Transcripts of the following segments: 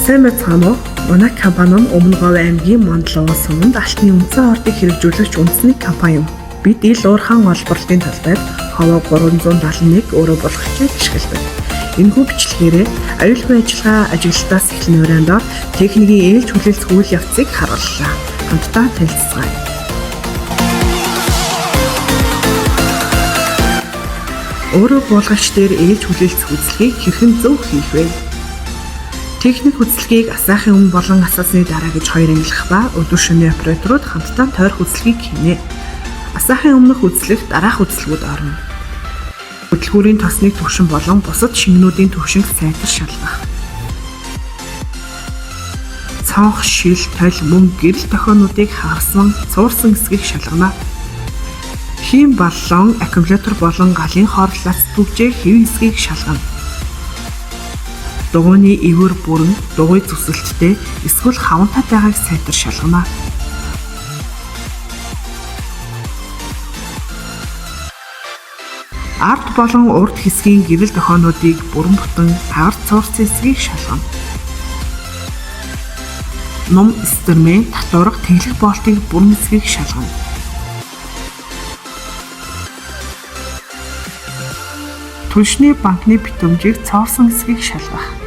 Сайн байцгаана уу? Манай компани нь Өмнө Говь аймгийн Мандлогоос суманд алтны үндсэн ордыг хэрэгжүүлэгч үндэсний компани юм. Бид ил уурхаан олборлын талбайд ховоо 371 өөрөө болох хичээл ашигладаг. Энэхүү бичлэгээрээ аюулгүй ажиллагаа ажиглалтаас эхлэн урайндаа техникийн ээлж хүлээлцэх үйл явцыг харууллаа. Хамтдаа танилцгаая. Өөрөө буулгагч дээр ээлж хүлээлцэх үйлчлэгийг хэрхэн зөв хийх вэ? Техник үйлчлэгийг асаахын өмнө болон асаасны дараа гэж хоёр ангилах ба өдөр шөнийн операторууд хамтдаа тойрох үйлчлэгийг хийнэ. Асаахын өмнөх үйлчлэг дараах үйлчлэгүүд орно. Хөдөлгүүрийн тосны түвшин болон бусад шингэнүүдийн түвшинг сайтар шалгах. Цонх, шил, толь, мөн гэрэл тохионуудыг хагасан, цуурсан эсгийг шалгана. Хийм баллон, аккумулятор болон галын хорлолц түвжээ хэвэн эсгийг шалгана. Дугуйны эвэр бүрэн, дугуй зүсэлттэй эсвэл хавантаа байгааг сайтар шалгана. Ард болон урд хэсгийн гэрэл тохионуудыг бүрэн бүтэн агарт цуурсан эсгийг шалгана. Ном стερμэн татварга тэглэх болтыг бүрэн эсгийг шалгана. Түлшний банкны битүүмжийг цоорсон эсгийг шалгах.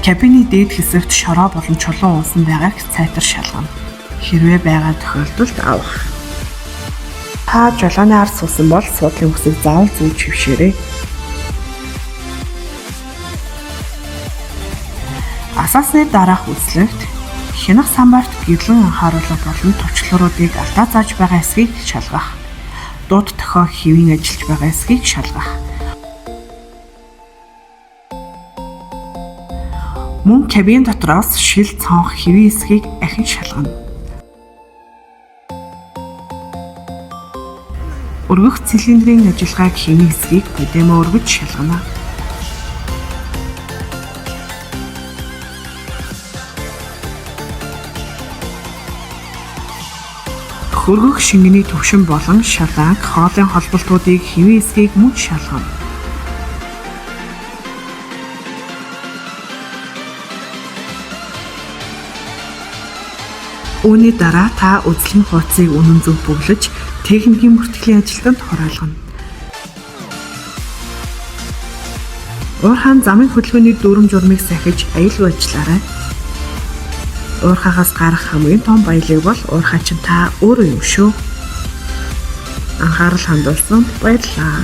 Кабины дээд хэсэгт шороо болон чулуун унсан байгааг сайтар шалгана. Хэрвээ байгаа тохиолдолд авах. Та жолооны ард суусан бол суудлын үсэг заавал зүүж хөвшөөрэй. Асаасны дараах үйлчлэгт хянах самбарт гэрлэн анхааруулга болон товчлууруудыг алдаа зааж байгаа эсгийг шалгах. Дууд тохио хэвийн ажиллаж байгаа эсгийг шалгах. Мөн кабин дотроос шил, цонх, хэвийн эсгийг ахин шалгана. Өргөх цилиндрийн ажиллагааг хэвийн эсгийг бүдэмэ өргөж шалгана. Хөргөх шингэний түвшин болон шаланг, хоолын холболтуудыг хэвийн эсгийг мөн шалгана. Үүний дараа та үзлэгийн хуудсыг үнэн зөв бүглэж, техникийн бүртгэлийн ажилтнанд хураалгана. Уурхаан замын хөдөлгөөний дүрм журмыг сахиж аюулгүй ажиллаарай. Уурхаагаас гарах хамгийн том баялаг бол уурхай чинь та өөрөө юм шүү. Анхаарал хандуулсанд баярлалаа.